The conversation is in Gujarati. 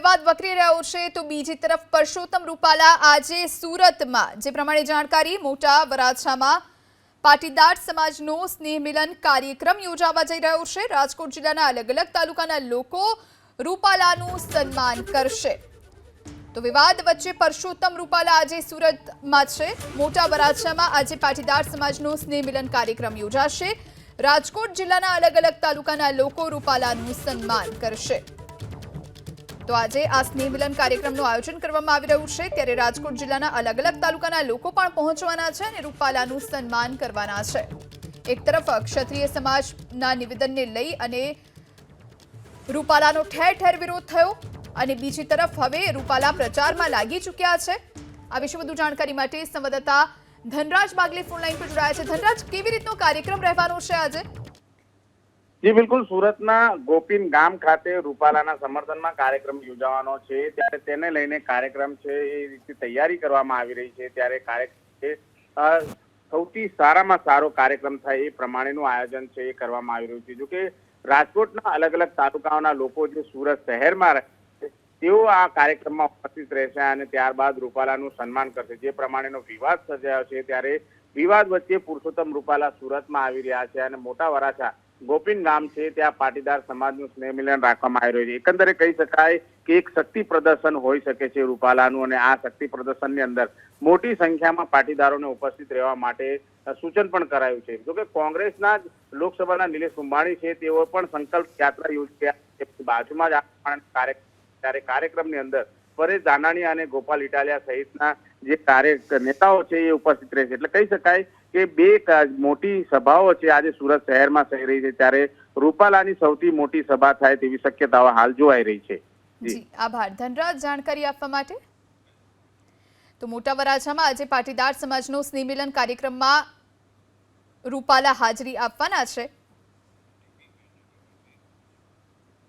વિવાદ વકરી રહ્યો છે તો બીજી તરફ પરસોત્તમ રૂપાલા આજે સુરતમાં જે પ્રમાણે જાણકારી મોટા વરાછામાં પાટીદાર સમાજનો સ્નેહ મિલન કાર્યક્રમ યોજાવા જઈ રહ્યો છે। રાજકોટ જિલ્લાના અલગ અલગ તાલુકાના લોકો રૂપાલાનું સન્માન કરશે। તો વિવાદ વચ્ચે પરસોત્તમ રૂપાલા આજે સુરતમાં છે। મોટા વરાછામાં આજે પાટીદાર સમાજનો સ્નેહ મિલન કાર્યક્રમ યોજાશે। રાજકોટ જિલ્લાના અલગ અલગ તાલુકાના લોકો રૂપાલાનું સન્માન કરશે। તો આજે આ સ્નેહ મિલન કાર્યક્રમનું આયોજન કરવામાં આવી રહ્યું છે ત્યારે રાજકોટ જિલ્લાના અલગ અલગ તાલુકાના લોકો પણ પહોંચવાના છે અને રૂપાલાનું સન્માન કરવાના છે। એક તરફ ક્ષત્રિય સમાજના નિવેદનને લઈ અને રૂપાલાનો ઠેર ઠેર વિરોધ થયો અને બીજી તરફ હવે રૂપાલા પ્રચારમાં લાગી ચૂક્યા છે। આ વિશે વધુ જાણકારી માટે સંવાદદાતા ધનરાજ બાગલે ફોન લાઈન પર જોડાયા છે। ધનરાજ, કેવી રીતનો કાર્યક્રમ રહેવાનો છે આજે? જી બિલકુલ, સુરતના ગોપીન ગામ ખાતે રૂપાલાના સમર્થનમાં કાર્યક્રમ યોજાવાનો છે ત્યારે તેને લઈને કાર્યક્રમ છે એ રીતે તૈયારી કરવામાં આવી રહી છે। ત્યારે કાર્યક્રમ સૌથી સારામાં સારો કાર્યક્રમ થાય એ પ્રમાણેનું આયોજન છે એ કરવામાં આવી રહ્યું છે। જોકે રાજકોટના અલગ અલગ તાલુકાઓના લોકો જે સુરત શહેરમાં તેઓ આ કાર્યક્રમમાં ઉપસ્થિત રહેશે અને ત્યારબાદ રૂપાલાનું સન્માન કરશે। જે પ્રમાણેનો વિવાદ સર્જાયો છે ત્યારે વિવાદ વચ્ચે પુરુષોત્તમ રૂપાલા સુરતમાં આવી રહ્યા છે અને મોટા વરાછા ગોપીન ગામ છે ત્યાં પાટીદાર સમાજનું સ્નેહ મિલન રાખવામાં આવી રહ્યું છે। એકંદરે કહી શકાય કે એક શક્તિ પ્રદર્શન હોઈ શકે છે રૂપાલાનું અને આ શક્તિ પ્રદર્શનની અંદર મોટી સંખ્યામાં પાટીદારોને ઉપસ્થિત રહેવા માટે સૂચન પણ કરાયું છે। જોકે કોંગ્રેસના લોકસભાના નિલેશ કુંભાણી છે તેઓ પણ સંકલ્પ યાત્રા યોજી રહ્યા છે। બાજુમાં જ આ કાર્યક્રમની અંદર પરેશ ધાનાણી અને ગોપાલ ઇટાલિયા સહિતના જે નેતાઓ છે એ ઉપસ્થિત રહેશે। એટલે કહી શકાય કે બે મોટી સભાઓ છે આજે સુરત શહેરમાં થઈ રહી છે ત્યારે રૂપાલાની સૌથી મોટી સભા થાય તેવી શક્યતાઓ હાલ જોવાઈ રહી છે। જી આભાર ધનરાજ જાણકારી આપવા માટે। તો મોટા વરાછામાં આજે પાટીદાર સમાજનો સ્નેહ મિલન કાર્યક્રમમાં રૂપાલા હાજરી આપવાના છે।